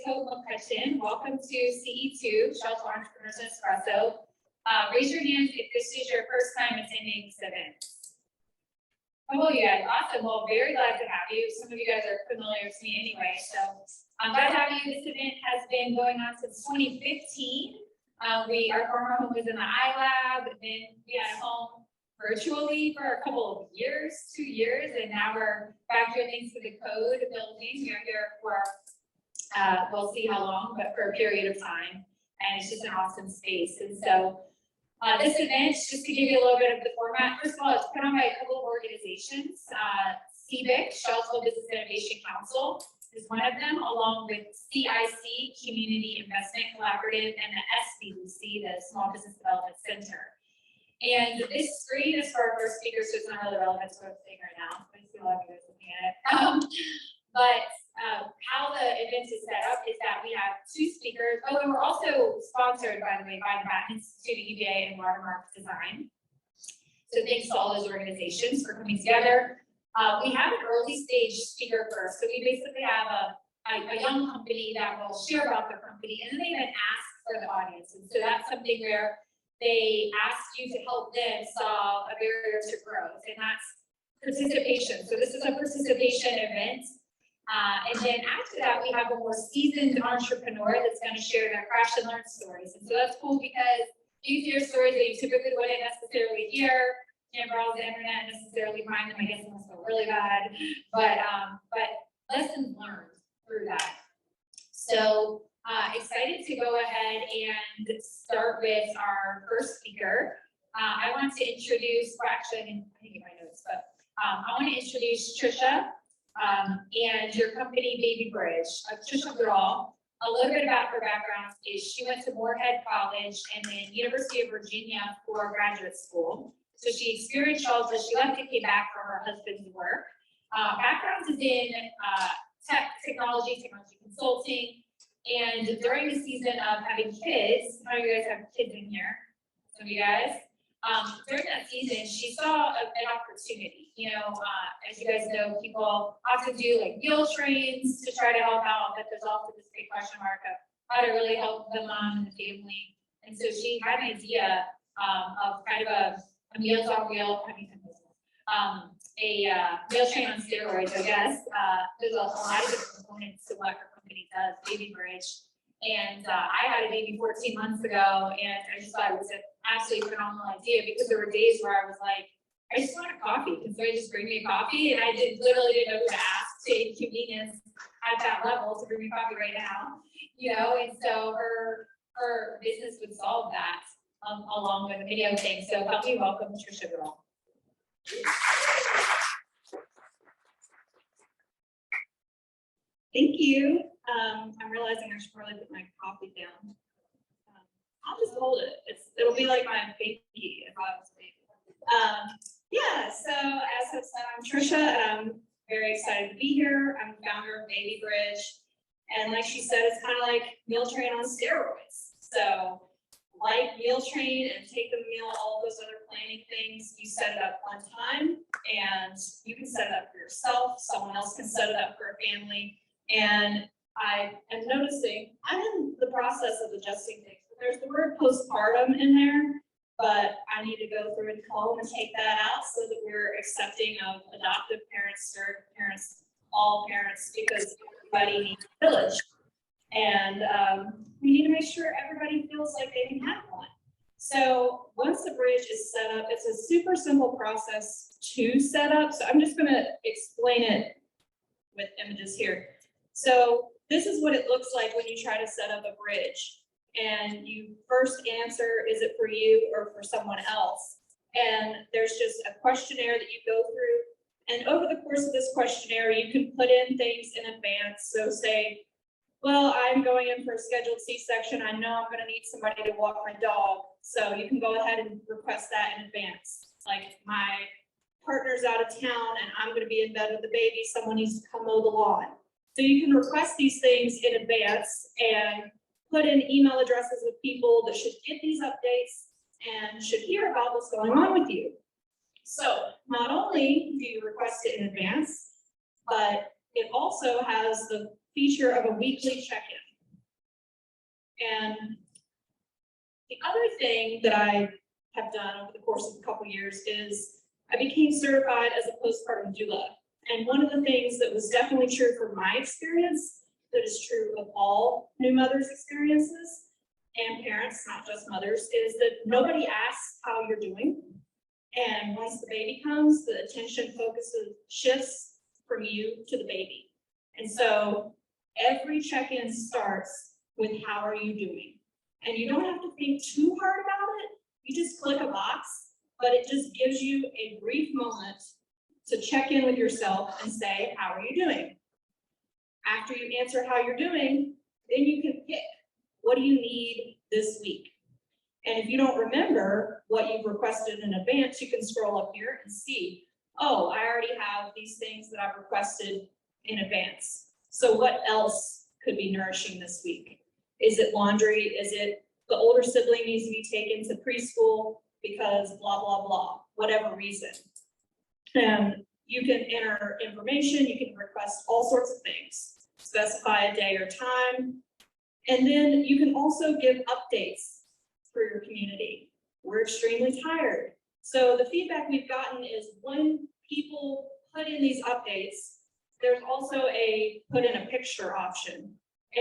Hope McCutcheon. Welcome to Ce-2, Shelter Entrepreneurs and Espresso. Raise your hands if this is your first time attending this event. Oh, you guys, awesome. Well, very glad to have you. Some of you guys are familiar to me anyway, so I'm glad to have you. This event has been going on since 2015. Our former home was in the iLab, and then we had a home virtually for a couple of years, 2 years, and now we're back here thanks to the code building. We're here for, we'll see how long, but for a period of time, and it's just an awesome space. And so this event, just to give you a little bit of the format, first of all, it's put on by a couple of organizations. CBIC, Charlottesville Business Innovation Council, is one of them, along with CIC, Community Investment Collaborative, and the SBDC, the Small Business Development Center. And this screen is for our first speaker, so it's not really relevant to what I'm saying right now. I see a lot of you guys looking at it. How the event is set up is that we have 2 speakers. Oh, and we're also sponsored, by the way, by the Batten Institute, EBA, and Watermark Design. So thanks to all those organizations for coming together. We have an early stage speaker first. So we basically have a young company that will share about their company, and then they then ask for the audience. And so that's something where they ask you to help them solve a barrier to growth, and that's participation. So this is a participation event. And then after that, we have a more seasoned entrepreneur that's going to share their crash and learn stories. And so that's cool because you hear stories that you typically wouldn't necessarily hear. Can't browse the internet and necessarily find them. I guess it must go really bad. But lessons learned through that. So excited to go ahead and start with our first speaker. I want to introduce, well, actually, I didn't get my notes, but I want to introduce Trisha and your company, Baby Bridge. Trisha Grawl. A little bit about her background is she went to Moorhead College and then University of Virginia for graduate school. So she experienced Charlottesville. She left and came back for her husband's work. Background is in technology consulting. And during the season of having kids, how do you guys have kids in here? Some of you guys. During that season, she saw an opportunity. You know, as you guys know, people often do like meal trains to try to help out, but there's also this big question mark of how to really help the mom and the family. And so she had an idea of kind of a Meals on Wheels, a meal train on steroids, I guess. There's a lot of different components to what her company does, Baby Bridge. And I had a baby 14 months ago, and I just thought it was an absolutely phenomenal idea because there were days where I was like, I just want a coffee. Can somebody just bring me a coffee? And I literally didn't know who to ask to inconvenience at that level to bring me coffee right now. You know, and so her business would solve that. Along with a video thing. So help me welcome Trisha Grawl. Thank you. I'm realizing I should probably put my coffee down. I'll just hold it. It'll be like my baby if I was a baby. Yeah, so as I said, I'm Trisha, and I'm very excited to be here. I'm the founder of Baby Bridge. And like she said, it's kind of like meal train on steroids. So like meal train and take the meal, all those other planning things, you set it up one time, and you can set it up for yourself. Someone else can set it up for a family. And I am noticing, I'm in the process of adjusting things, but there's the word postpartum in there, but I need to go through and comb and take that out so that we're accepting of adoptive parents, surrogate parents, all parents, because everybody needs a village. And we need to make sure everybody feels like they can have one. So once the bridge is set up, it's a super simple process to set up. So I'm just going to explain it with images here. So this is what it looks like when you try to set up a bridge. And you first answer, is it for you or for someone else? And there's just a questionnaire that you go through. And over the course of this questionnaire, you can put in things in advance. So say, well, I'm going in for a scheduled C-section. I know I'm going to need somebody to walk my dog. So you can go ahead and request that in advance. Like, my partner's out of town and I'm going to be in bed with the baby. Someone needs to come mow the lawn. So you can request these things in advance and put in email addresses of people that should get these updates and should hear about what's going on with you. So not only do you request it in advance, but it also has the feature of a weekly check-in. And the other thing that I have done over the course of a couple years is I became certified as a postpartum doula. And one of the things that was definitely true from my experience, that is true of all new mothers' experiences and parents, not just mothers, is that nobody asks how you're doing. And once the baby comes, the attention shifts from you to the baby. And so every check-in starts with how are you doing? And you don't have to think too hard about it. You just click a box, but it just gives you a brief moment to check in with yourself and say, how are you doing? After you answer how you're doing, then you can pick, what do you need this week? And if you don't remember what you've requested in advance, you can scroll up here and see, oh, I already have these things that I've requested in advance. So what else could be nourishing this week? Is it laundry? Is it the older sibling needs to be taken to preschool because blah, blah, blah, whatever reason. And you can enter information, you can request all sorts of things, specify a day or time. And then you can also give updates for your community. We're extremely tired. So the feedback we've gotten is when people put in these updates, there's also a put in a picture option.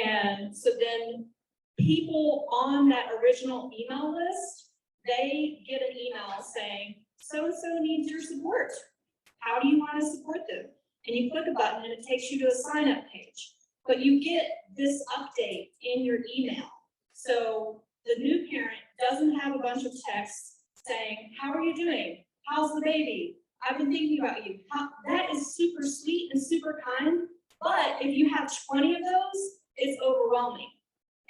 And so then people on that original email list, they get an email saying, so-and-so needs your support. How do you want to support them? And you click a button and it takes you to a sign up page. But you get this update in your email. So the new parent doesn't have a bunch of texts saying, how are you doing? How's the baby? I've been thinking about you. That is super sweet and super kind. But if you have 20 of those, it's overwhelming.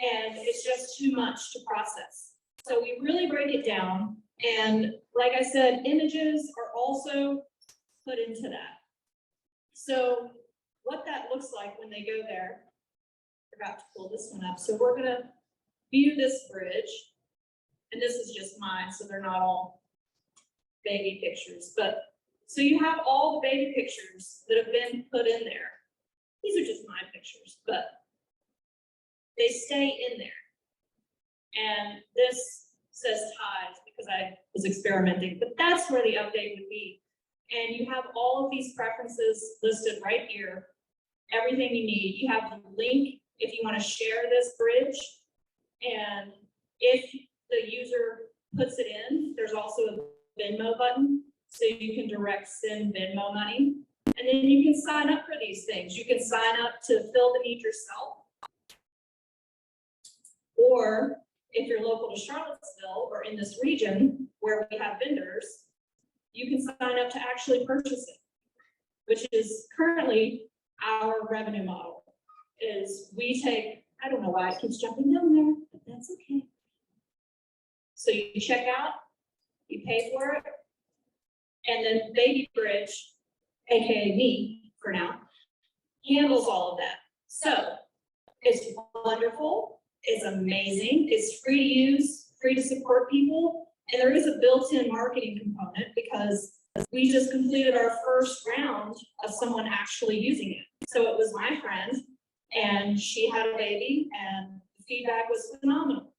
And it's just too much to process. So we really break it down. And like I said, images are also put into that. So what that looks like when they go there, I forgot to pull this one up. So we're gonna view this bridge. And this is just mine, so they're not all baby pictures. But so you have all the baby pictures that have been put in there. These are just my pictures, but they stay in there. And this says ties because I was experimenting, but that's where the update would be. And you have all of these preferences listed right here, everything you need. You have the link if you want to share this bridge. And if the user puts it in, there's also a Venmo button, so you can direct send Venmo money. And then you can sign up for these things. You can sign up to fill the need yourself. Or if you're local to Charlottesville or in this region where we have vendors, you can sign up to actually purchase it, which is currently our revenue model. Is we take, I don't know why it keeps jumping down there, but that's okay. So you check out, you pay for it, and then Baby Bridge, aka me for now, handles all of that. So it's wonderful, it's amazing, it's free to use, free to support people, and there is a built-in marketing component because we just completed our first round of someone actually using it. So it was my friend, and she had a baby, and the feedback was phenomenal.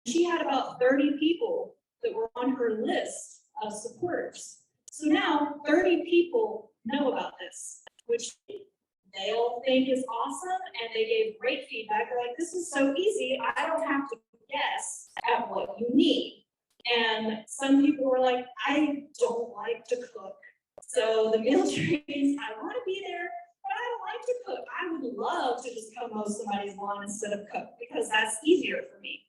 She had about 30 people that were on her list of supporters. So now 30 people know about this, which they all think is awesome, and they gave great feedback. They're like, this is so easy, I don't have to guess at what you need. And some people were like, I don't like to cook. So the meal trains, I want to be there, but I don't like to cook. I would love to just come mow somebody's lawn instead of cook because that's easier for me.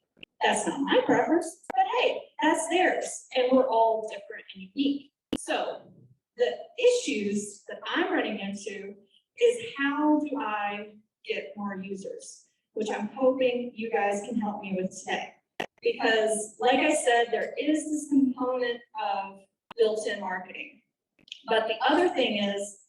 That's not my preference, but hey, that's theirs. And we're all different and unique. So the issues that I'm running into is how do I get more users, which I'm hoping you guys can help me with today. Because like I said, there is this component of built-in marketing. But the other thing is,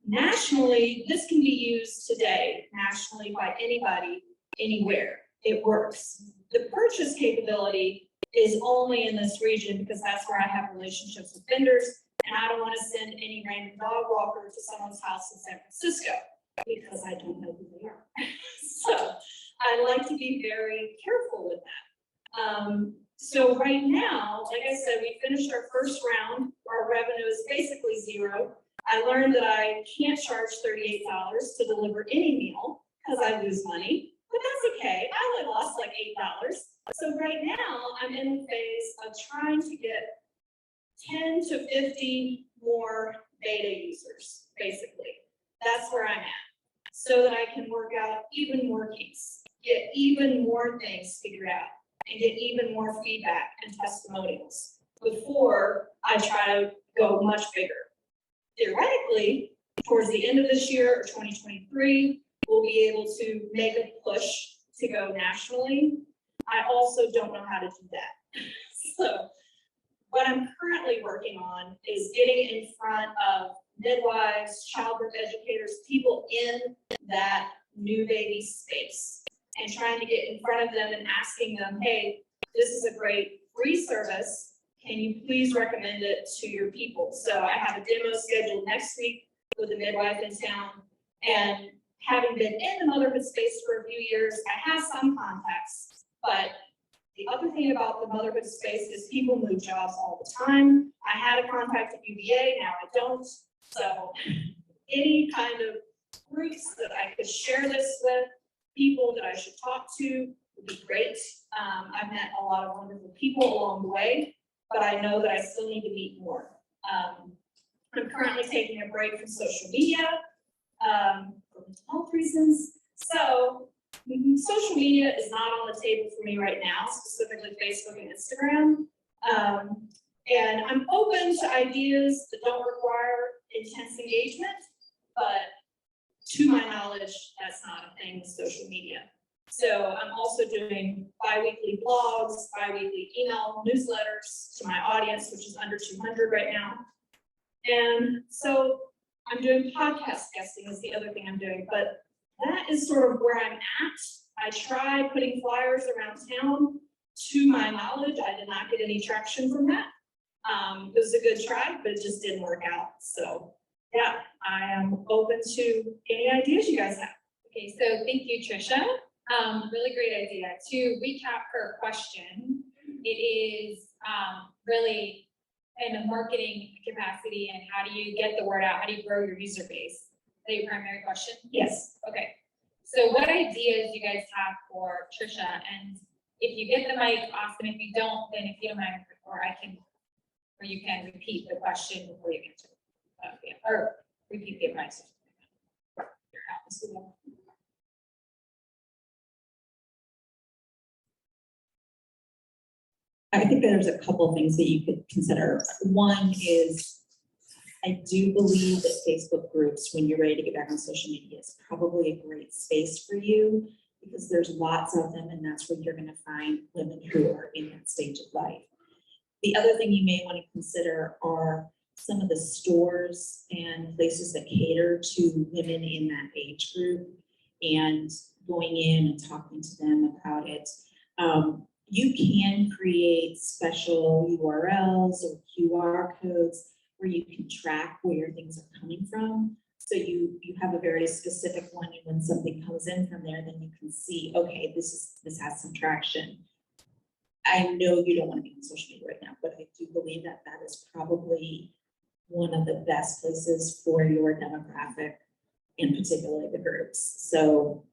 nationally, this can be used today, nationally by anybody, anywhere. It works. The purchase capability is only in this region because that's where I have relationships with vendors, and I don't want to send any random dog walker to someone's house in San Francisco because I don't know who they are. So I like to be very careful with that. So right now, like I said, we finished our first round. Our revenue is basically zero. I learned that I can't charge $38 to deliver any meal because I lose money, but that's okay. I only lost like $8. So right now, I'm in the phase of trying to get 10 to 50 more beta users, basically. That's where I'm at, so that I can work out even more kinks, get even more things figured out, and get even more feedback and testimonials before I try to go much bigger. Theoretically, towards the end of this year or 2023, we'll be able to make a push to go nationally. I also don't know how to do that. So what I'm currently working on is getting in front of midwives, childbirth educators, people in that new baby space, and trying to get in front of them and asking them, hey, this is a great free service. Can you please recommend it to your people? So I have a demo scheduled next week with a midwife in town. And having been in the motherhood space for a few years, I have some contacts. But the other thing about the motherhood space is people move jobs all the time. I had a contact at UVA, now I don't. So any kind of groups that I could share this with, people that I should talk to would be great. I've met a lot of wonderful people along the way, but I know that I still need to meet more. I'm currently taking a break from social media for mental health reasons. So social media is not on the table for me right now, specifically Facebook and Instagram. And I'm open to ideas that don't require intense engagement, but to my knowledge, that's not a thing with social media. So I'm also doing bi-weekly blogs, bi-weekly email newsletters to my audience, which is under 200 right now. And so I'm doing podcast guesting is the other thing I'm doing, but that is sort of where I'm at. I tried putting flyers around town. To my knowledge, I did not get any traction from that. It was a good try, but it just didn't work out. So yeah, I am open to any ideas you guys have. Okay, so thank you, Trisha. Really great idea. To recap her question, it is really in a marketing capacity and how do you get the word out? How do you grow your user base? Is that your primary question? Yes. Okay. So what ideas do you guys have for Trisha? And if you get the mic, awesome. If you don't, then if you don't mind, or you can repeat the question before you answer. Yeah, or repeat the advice. I think there's a couple of things that you could consider. One is, I do believe that Facebook groups, when you're ready to get back on social media, is probably a great space for you because there's lots of them and that's where you're going to find women who are in that stage of life. The other thing you may want to consider are some of the stores and places that cater to women in that age group and going in and talking to them about it. You can create special URLs or QR codes where you can track where things are coming from. So you have a very specific one, and when something comes in from there, then you can see, okay, this has some traction. I know you don't want to be on social media right now, but I do believe that that is probably one of the best places for your demographic, and particularly the groups. So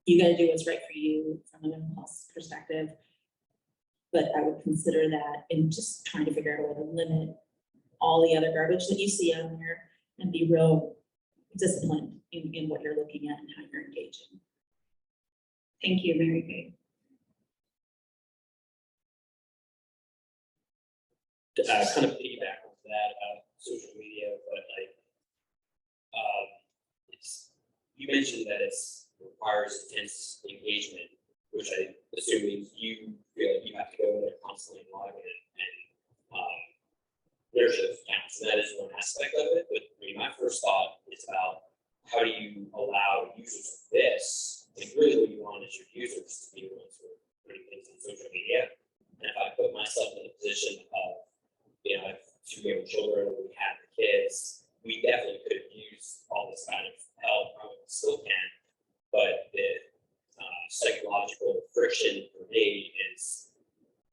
you got to do what's right for you from a mental health perspective. But I would consider that in just trying to figure out a way to limit all the other garbage that you see on there and be real disciplined in what you're looking at and how you're engaging. Thank you, Mary Kay. Kind of piggyback on that about social media, but like, you mentioned that it requires intense engagement, which I assume means you feel like you have to go in there constantly and log in and nurture those accounts. And that is one aspect of it. But I mean, my first thought is about how do you allow users of this, like really what you want is your users to be the ones who are putting things on social media. And if I put myself in the position of, you know, I have 2 young children, we had the kids, we definitely could have used all this kind of help, probably still can, but the psychological psychological friction for me is,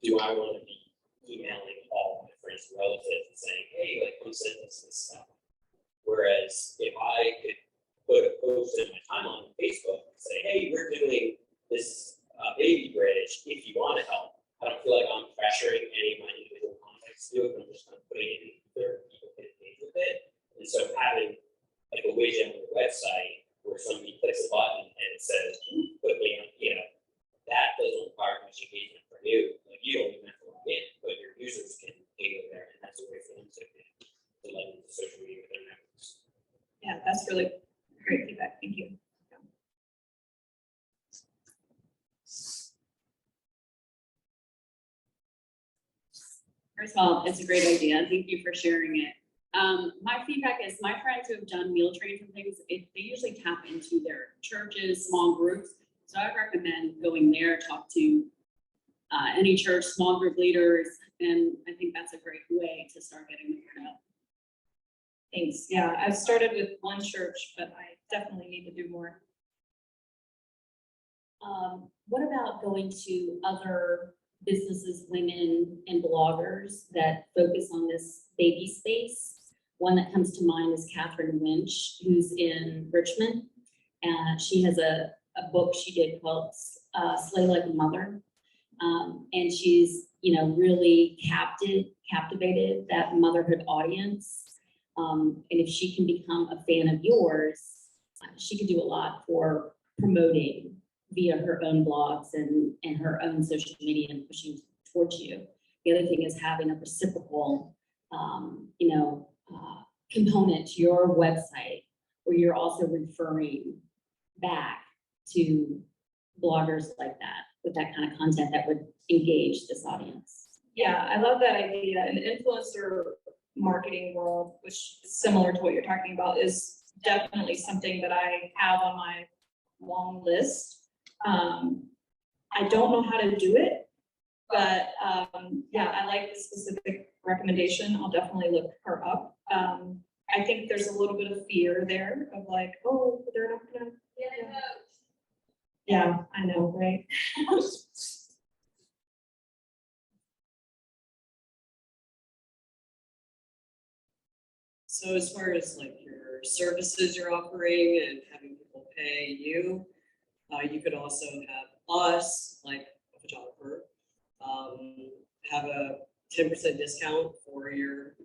do I want to be emailing all my friends and relatives and saying, hey, like, come send us this stuff? Whereas if I could put a post in my timeline on Facebook and say, hey, we're doing this baby bridge, if you want to help, I don't feel like I'm pressuring any of my individual contacts to do it, but I'm just kind of putting it in there, people can engage with it. And so having like a widget on the website where somebody clicks a button and it says, put me on, you know, that doesn't require much engagement from you. Like, you don't even have to log in, but your users can go there, and that's a way for them to log into social media with their networks. Yeah, that's really great feedback. Thank you. First of all, it's a great idea. Thank you for sharing it. My feedback is my friends who have done meal trains and things, they usually tap into their churches, small groups. So I recommend going there, talk to any church, small group leaders, and I think that's a great way to start getting the word out. Thanks. Yeah, I've started with one church, but I definitely need to do more. What about going to other businesses, women, and bloggers that focus on this baby space? One that comes to mind is Catherine Lynch, who's in Richmond. And she has a book she did called Slay Like a Mother. And she's, really captivated that motherhood audience. And if she can become a fan of yours, she could do a lot for promoting via her own blogs and her own social media and pushing towards you. The other thing is having a reciprocal, component to your website where you're also referring back to bloggers like that with that kind of content that would engage this audience. Yeah, I love that idea. And the influencer marketing world, which is similar to what you're talking about, is definitely something that I have on my long list. I don't know how to do it, but yeah, I like the specific recommendation. I'll definitely look her up. I think there's a little bit of fear there of like, oh, they're not gonna. Yeah, I know, right? So as far as like your services you're offering and having people pay you, you could also have us, like a photographer, have a 10% discount for your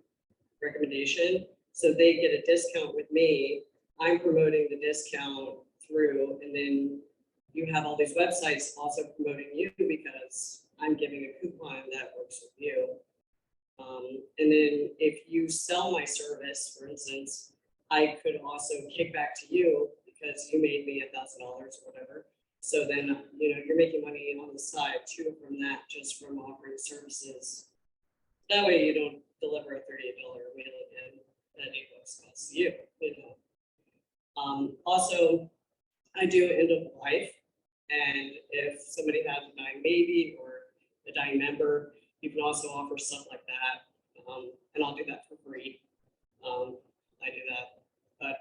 recommendation. So they get a discount with me. I'm promoting the discount through, and then you have all these websites also promoting you because I'm giving a coupon that works with you. And then if you sell my service, for instance, I could also kick back to you because you made me $1,000 or whatever. So then, you're making money on the side too from that, just from offering services. That way you don't deliver a $38 meal again that $8 costs you, Also, I do end of life. And if somebody has a dying baby or a dying member, you can also offer stuff like that. And I'll do that for free. I do that. But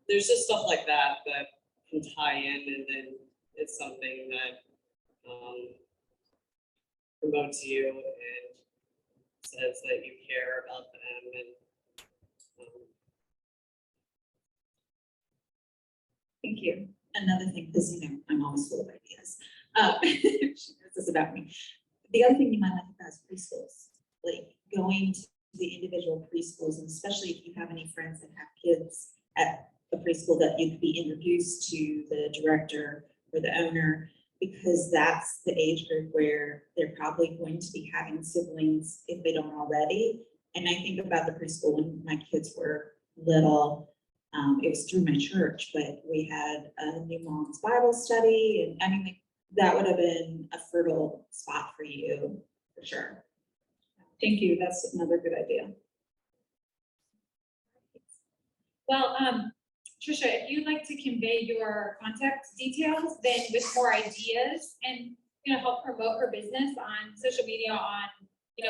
there's just stuff like that that can tie in, and then it's something that promotes you and says that you care about them. And Thank you. Another thing, because I'm always full of ideas. She knows this about me. The other thing you might like about is preschools, like going to the individual preschools, and especially if you have any friends that have kids at a preschool, that you could be introduced to the director or the owner, because that's the age group where they're probably going to be having siblings if they don't already. And I think about the preschool when my kids were little. It was through my church, but we had a new mom's Bible study, and I mean, that would have been a fertile spot for you, for sure. Thank you. That's another good idea. Well, Trisha, if you'd like to convey your contact details, then with more ideas and, help promote her business on social media, on,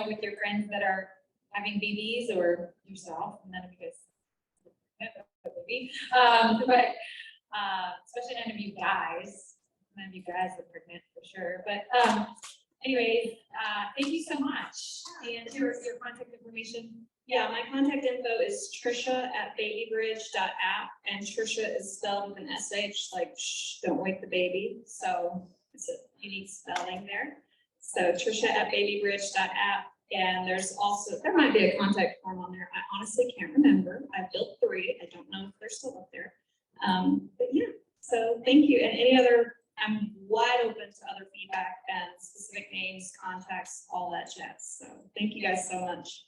with your friends that are having babies or yourself, none of you guys have a baby, but especially none of you guys, and of you guys are pregnant for sure, but, anyways, thank you so much. And your contact information. Yeah, my contact info is Trisha@babybridge.app, and Trisha is spelled with an SH, like, shh, don't wake the baby, so it's a unique spelling there. So Trisha@babybridge.app, and there might be a contact form on there, I honestly can't remember, I built 3, I don't know if they're still up there. But yeah, so thank you, and any other, I'm wide open to other feedback and specific names, contacts, all that jazz, so thank you guys so much.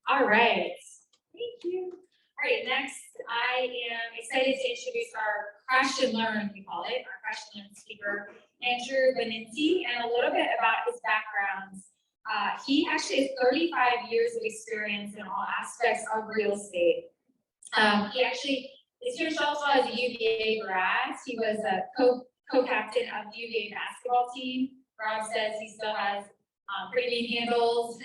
All right, thank you. All right, next, I am excited to introduce our Crash and Learn, we call it, our Crash and Learn speaker, Andrew Beninti, and a little bit about his background. He actually has 35 years of experience in all aspects of real estate. He actually is finished also as a UVA grad. He was a co-captain of the UVA basketball team. Rob says he still has pretty mean handles,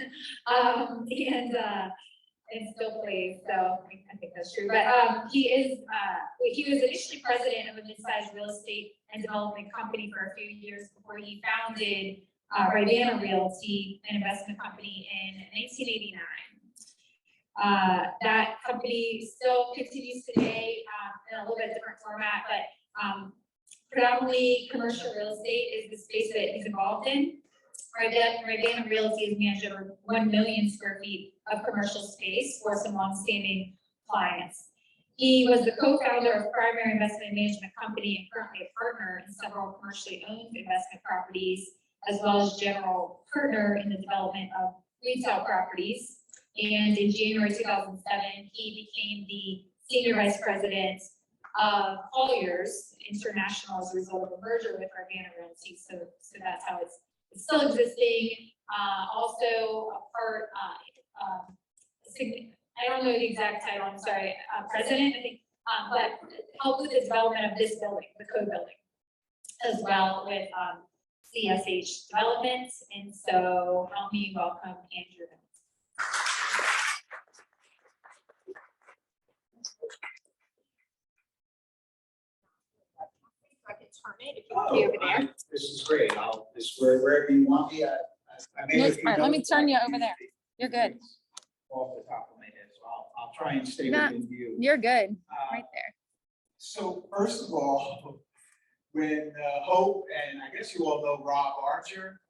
and still plays, so I think that's true. But he was initially president of a mid-sized real estate and development company for a few years before he founded Rivanna Realty, an investment company, in 1989. That company still continues today in a little bit different format, but predominantly commercial real estate is the space that he's involved in. Rivanna Realty is managed over 1 million square feet of commercial space for some longstanding clients. He was the co-founder of Primary Investment Management Company and currently a partner in several commercially owned investment properties, as well as general partner in the development of retail properties. And in January 2007, he became the senior vice president of Colliers International as a result of a merger with Rivanna Realty. So that's how it's still existing. Also a part, I don't know the exact title, I'm sorry, president, I think, but helped with the development of this building, the code building, as well with CSH Development. And so help me welcome Andrew. I can turn it if you want to be over there. This is great. This wherever you want me. I made a few All right, let me notes. turn you over there. You're good. Off the top of my head, so I'll try and stay No, within view. You're good, Uh, right there. So first of all, when Hope, and I guess you all know Rob Archer,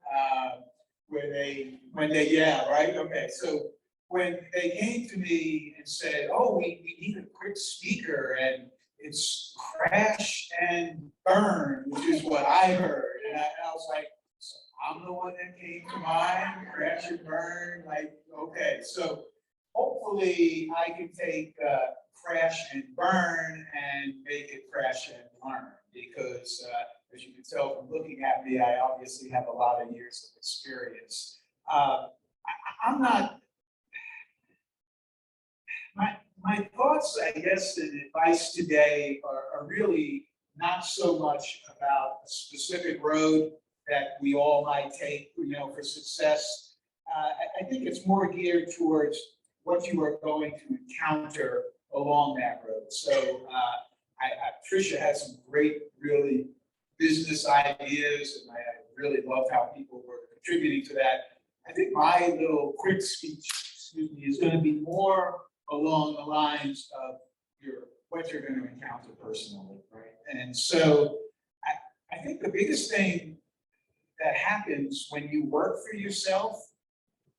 yeah, right? Okay, so when they came to me and said, oh, we need a quick speaker, and it's crash and burn, which is what I heard. And I was like, so I'm the one that came to mind, crash and burn, like, okay. So hopefully I can take crash and burn and make it crash and learn. Because as you can tell from looking at me, I obviously have a lot of years of experience. I'm not, my thoughts, I guess, and advice today are really not so much about a specific road that we all might take, for success. I think it's more geared towards what you are going to encounter along that road. So Trisha has some great, really business ideas, and I really loved how people were contributing to that. I think my little quick speech, is going to be more along the lines of what you're going to encounter personally, right? And so I think the biggest thing that happens when you work for yourself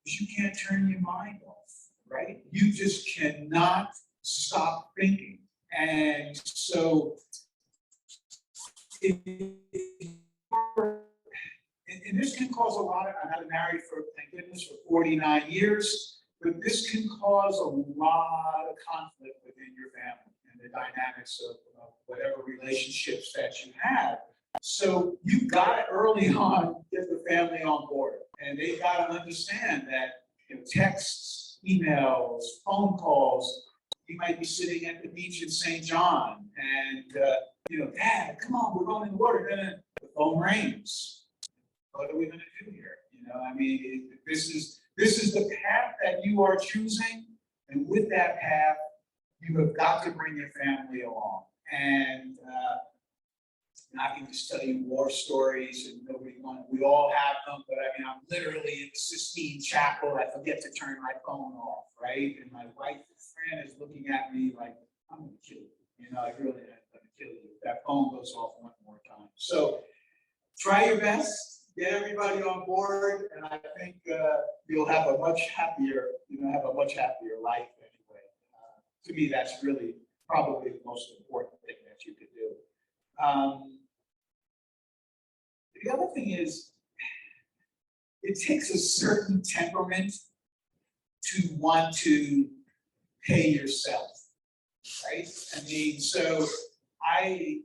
is you can't turn your mind off, right? You just cannot stop thinking. And so, and this can cause a lot of, I've been married for, thank goodness, for 49 years, but this can cause a lot of conflict within your family and the dynamics of whatever relationships that you have. So you got to early on get the family on board, and they got to understand that texts, emails, phone calls. You might be sitting at the beach in St. John, and Dad, come on, we're going in the water. Then the phone rings. What are we going to do here? I mean, this is the path that you are choosing, and with that path, you have got to bring your family along. And I can just tell you war stories, and we all have them, but I mean, I'm literally in the Sistine Chapel, I forget to turn my phone off, right? And my wife, Fran, is looking at me like, I'm gonna kill you, I really am gonna kill you. If that phone goes off one more time. So try your best, get everybody on board, and I think you'll have a much happier, life anyway. To me, that's really probably the most important thing that you could do. The other thing is, it takes a certain temperament to want to pay yourself, right? I mean, so I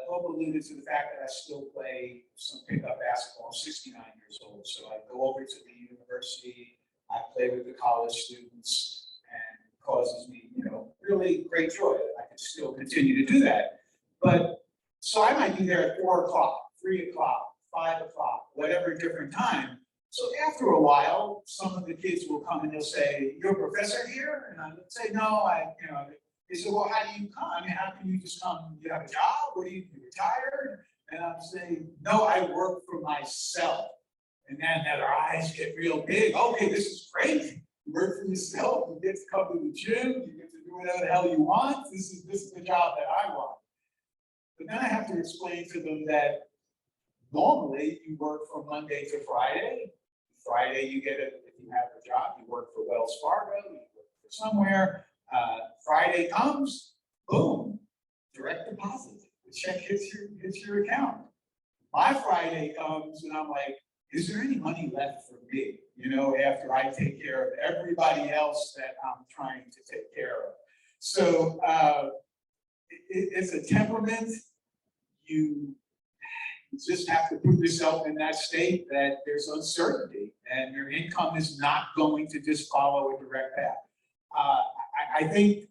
Hope alluded to the fact that I still play some pickup basketball. I'm 69 years old, so I go over to the university, I play with the college students, and it causes me, really great joy. I can still continue to do that. But so I might be there at 4 o'clock, 3 o'clock, 5 o'clock, whatever different time. So after a while, some of the kids will come and they'll say, "You're a professor here?" And I would say, "No, they said, "Well, how do you come? I mean, how can you just come? You have a job? What are you retired?" And I'm saying, "No, I work for myself." And then their eyes get real big. "Okay, this is great. You work for yourself. You get to come to the gym. You get to do whatever the hell you want. This is the job that I want." But then I have to explain to them that normally you work from Monday to Friday. Friday, you get it if you have a job. You work for Wells Fargo. You work for somewhere. Friday comes, boom, direct deposit. The check hits your account. My Friday comes and I'm like, is there any money left for me? After I take care of everybody else that I'm trying to take care of. So it's a temperament. You just have to put yourself in that state that there's uncertainty and your income is not going to just follow a direct path. I think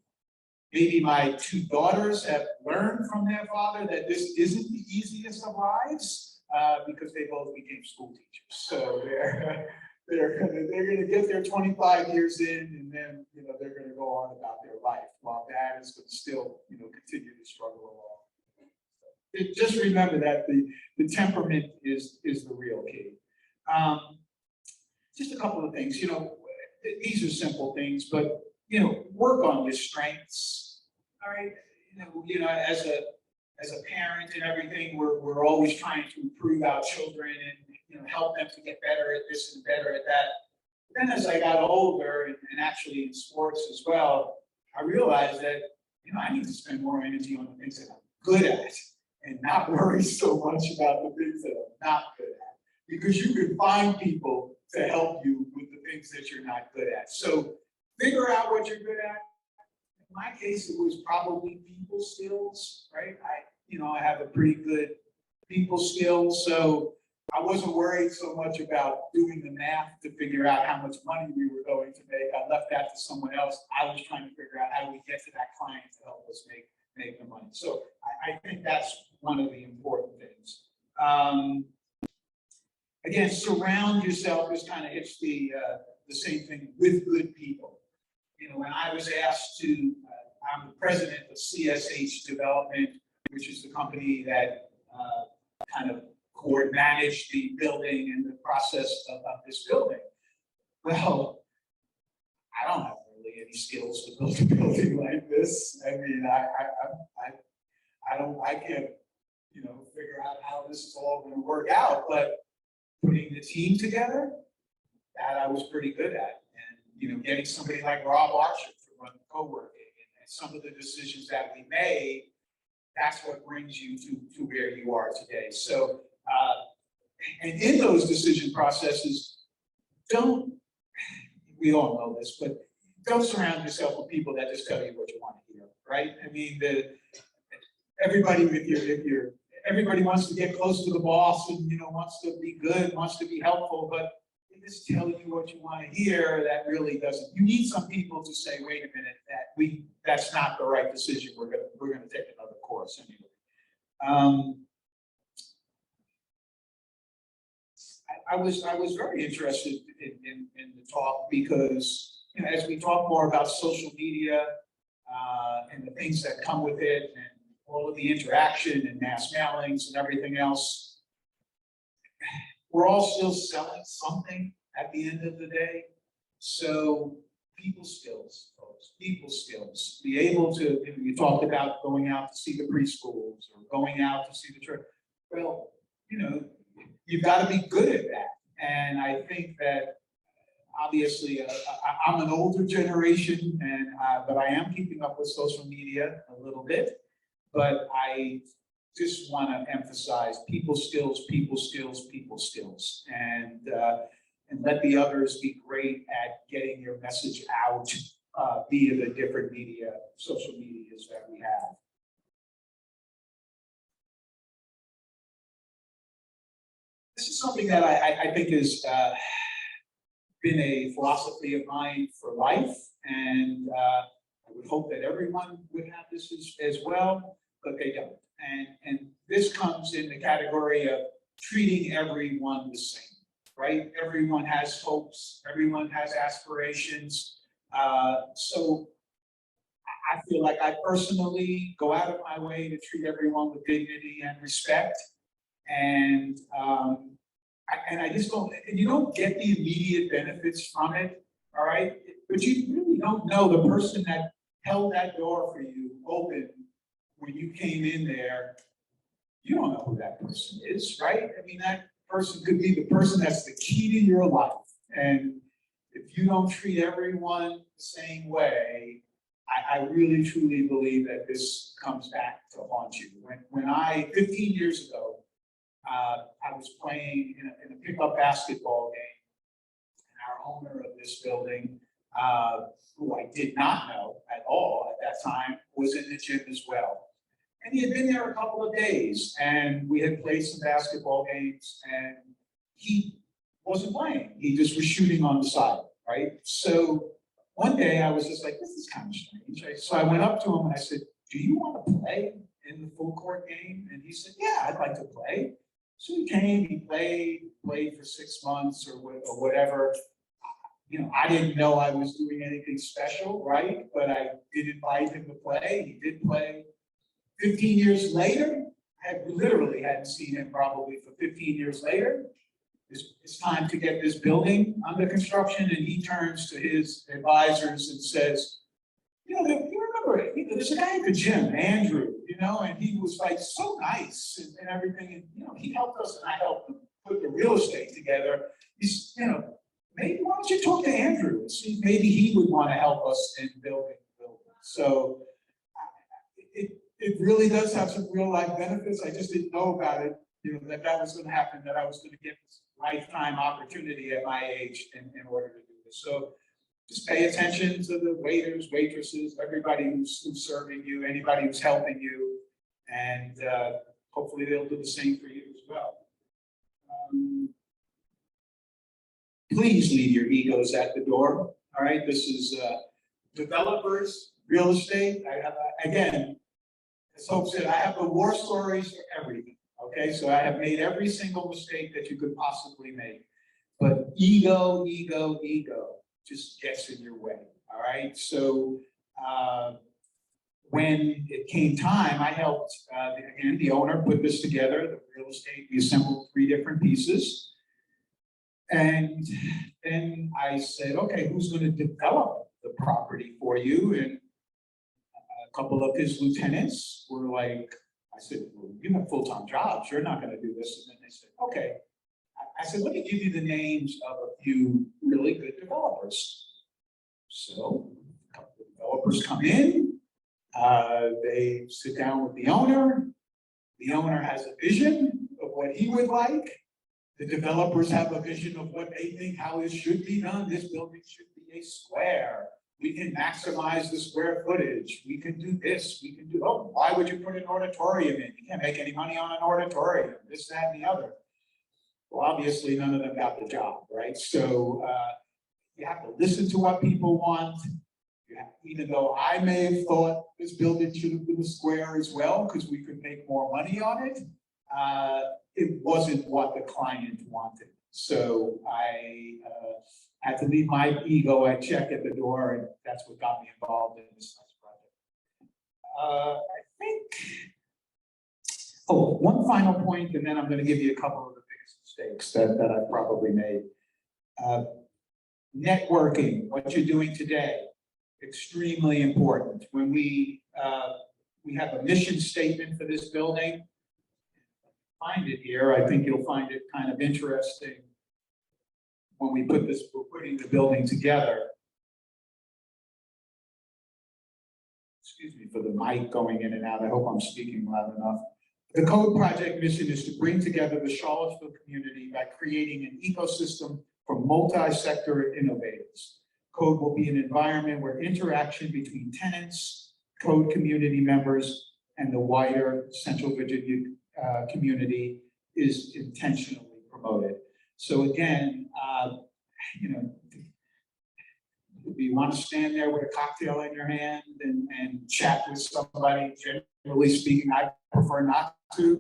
maybe my 2 daughters have learned from their father that this isn't the easiest of lives because they both became school teachers. So they're gonna get their 25 years in, and then they're gonna go on about their life while dad is gonna still continue to struggle along. Just remember that the temperament is the real key. Just a couple of things. These are simple things, but work on your strengths. All right, as a parent and everything, we're always trying to improve our children and help them to get better at this and better at that. But then as I got older and actually in sports as well, I realized that I need to spend more energy on the things that I'm good at and not worry so much about the things that I'm not good at, because you can find people to help you with the things that you're not good at. So figure out what you're good at. In my case, it was probably people skills, right? I have a pretty good people skills, so I wasn't worried so much about doing the math to figure out how much money we were going to make. I left that to someone else. I was trying to figure out how do we get to that client to help us make the money. So I think that's one of the important things. Again, surround yourself. This kind of hits the same thing with good people. When I was asked to, I'm the president of CSH Development, which is the company that kind of managed the building and the process of this building. Well, I don't have really any skills to build a building like this. I mean, I can't, figure out how this is all going to work out, but putting the team together, that I was pretty good at. And, getting somebody like Rob Archer to run co-working and some of the decisions that we made, that's what brings you to where you are today. So, and in those decision processes, we all know this, but don't surround yourself with people that just tell you what you want to hear, right? I mean, everybody wants to get close to the boss and, wants to be good, wants to be helpful, but they just tell you what you want to hear. That really doesn't. You need some people to say, "Wait a minute, that's not the right decision. We're gonna take another course anyway." I was very interested in the talk because, you know, as we talk more about social media, and the things that come with it and all of the interaction and mass mailings and everything else, we're all still selling something at the end of the day. So people skills, folks, people skills, be able to, you talked about going out to see the preschools or going out to see the church. Well, you know, you've got to be good at that. And I think that obviously I'm an older generation and, but I am keeping up with social media a little bit, but I just want to emphasize people skills, people skills, people skills, and let the others be great at getting your message out via the different media, social medias that we have. This is something that I think has been a philosophy of mine for life, and I would hope that everyone would have this as well, but they don't. And this comes in the category of treating everyone the same, right? Everyone has hopes, everyone has aspirations. So I feel like I personally go out of my way to treat everyone with dignity and respect. And I just don't, and you don't get the immediate benefits from it, all right? But you really don't know the person that held that door for you open when you came in there. You don't know who that person is, right? I mean, that person could be the person that's the key to your life. And if you don't treat everyone the same way, I really truly believe that this comes back to haunt you. When I, 15 years ago, I was playing in a pickup basketball game, and our owner of this building, who I did not know at all at that time, was in the gym as well. And he had been there a couple of days, and we had played some basketball games, and he wasn't playing. He just was shooting on the side, right? So one day I was just like, this is kind of strange. So I went up to him and I said, do you want to play in the full court game? And he said, yeah, I'd like to play. So he came, he played for 6 months or whatever. You know, I didn't know I was doing anything special, right? But I did invite him to play. He did play. 15 years later, I literally hadn't seen him probably for 15 years later. It's time to get this building under construction, and he turns to his advisors and says, you know, you remember, there's a guy at the gym, Andrew, you know, and he was like so nice and everything. And, you know, he helped us and I helped him put the real estate together. He's, you know, maybe why don't you talk to Andrew and see if maybe he would want to help us in building the building. So it really does have some real life benefits. I just didn't know about it, you know, that was going to happen, that I was going to get this lifetime opportunity at my age in order to do this. So just pay attention to the waiters, waitresses, everybody who's serving you, anybody who's helping you, and hopefully they'll do the same for you as well. Please leave your egos at the door. All right, this is developers, real estate. I have, again, as Hope said, I have the war stories for everything. Okay, so I have made every single mistake that you could possibly make, but ego just gets in your way. All right, so when it came time, I helped again the owner put this together, the real estate. We assembled 3 different pieces, and then I said, okay, who's going to develop the property for you? And a couple of his lieutenants were like, I said, well, you have full-time jobs, you're not going to do this. And then they said, okay. I said, let me give you the names of a few really good developers. So a couple of developers come in, they sit down with the owner has a vision of what he would like. The developers have a vision of what they think, how it should be done. This building should be a square. We can maximize the square footage. We can do this, we can do, oh, why would you put an auditorium in? You can't make any money on an auditorium, this, that, and the other. Well, obviously none of them got the job, right? So you have to listen to what people want. Even though I may have thought this building should have been a square as well, because we could make more money on it, it wasn't what the client wanted. So I had to leave my ego at check at the door, and that's what got me involved in this nice project. I think, one final point, and then I'm going to give you a couple of the biggest mistakes that I've probably made. Networking, what you're doing today, extremely important. When we have a mission statement for this building. Find it here. I think you'll find it kind of interesting when we're putting the building together. Excuse me for the mic going in and out. I hope I'm speaking loud enough. The Code Project mission is to bring together the Charlottesville community by creating an ecosystem for multi-sector innovators. Code will be an environment where interaction between tenants, Code community members, and the wider Central Virginia community is intentionally promoted. So again, if you want to stand there with a cocktail in your hand and chat with somebody, generally speaking, I prefer not to.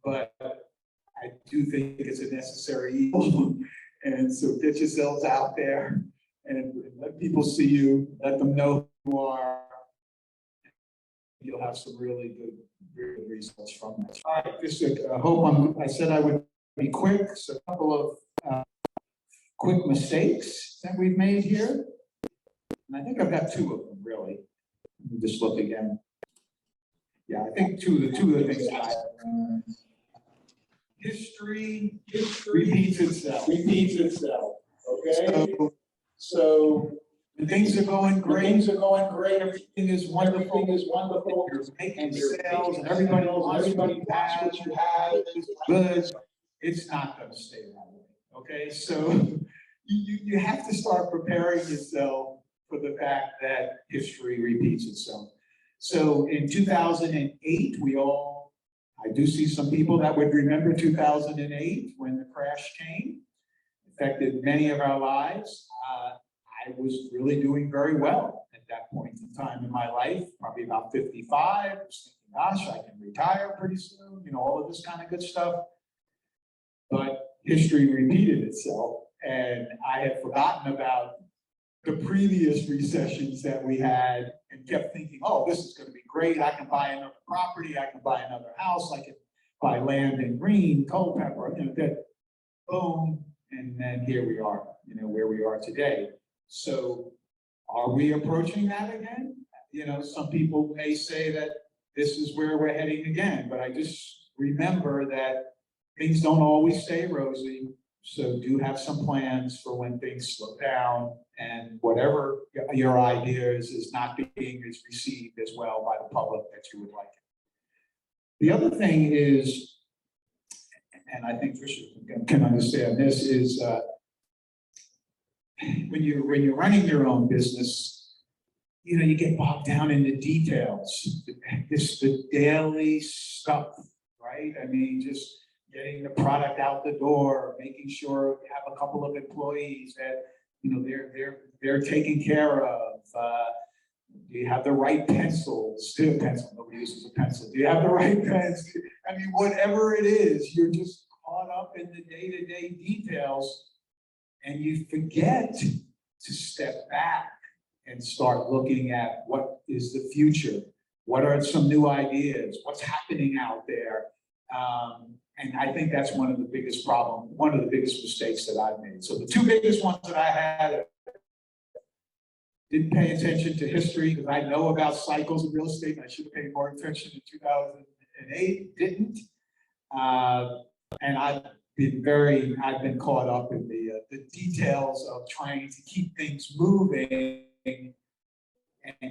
But I do think it's a necessary evil. And so get yourselves out there and let people see you, let them know who you are. You'll have some really good results from that. All right, just I said I would be quick. So a couple of quick mistakes that we've made here. And I think I've got two of them, really. Let me just look again. Yeah, I think two of the things that history repeats itself. Okay? So when things are going great, everything is wonderful. You're making sales and everybody wants what you have. It's good. It's not going to stay that way. Okay? So you have to start preparing yourself for the fact that history repeats itself. So in 2008, I do see some people that would remember 2008 when the crash came, affected many of our lives. I was really doing very well at that point in time in my life, probably about 55. I was thinking, gosh, I can retire pretty soon, all of this kind of good stuff. But history repeated itself, and I had forgotten about the previous recessions that we had and kept thinking, oh, this is going to be great. I can buy another property. I can buy another house. I can buy land in Green, Culpeper, that boom. And then here we are, where we are today. So are we approaching that again? Some people may say that this is where we're heading again, but I just remember that things don't always stay rosy. So do have some plans for when things slow down and whatever your idea is not being received as well by the public that you would like it. The other thing is, and I think Tricia can understand this, is when you're running your own business, you get bogged down in the details. It's the daily stuff, right? I mean, just getting the product out the door, making sure you have a couple of employees that they're taken care of. Do you have the right pencils? Still pencil, nobody uses a pencil. Do you have the right pens? I mean, whatever it is, you're just caught up in the day-to-day details, and you forget to step back and start looking at what is the future. What are some new ideas? What's happening out there? And I think that's one of the biggest mistakes that I've made. So the two biggest ones that I had, didn't pay attention to history because I know about cycles in real estate. I should have paid more attention in 2008, didn't. And I've been caught up in the details of trying to keep things moving and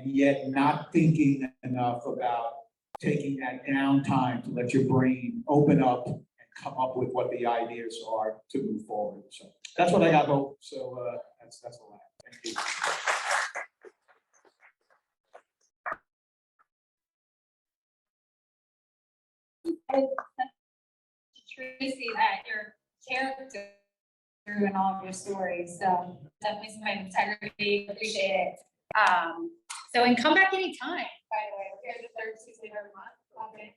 yet not thinking enough about taking that downtime to let your brain open up and come up with what the ideas are to move forward. So that's what I got, Hope. So that's all I have. Thank you. Tracy, that your character and all of your stories. So definitely some integrity. Appreciate it. So and come back anytime. By the way, we're here the third Tuesday of every month. Okay.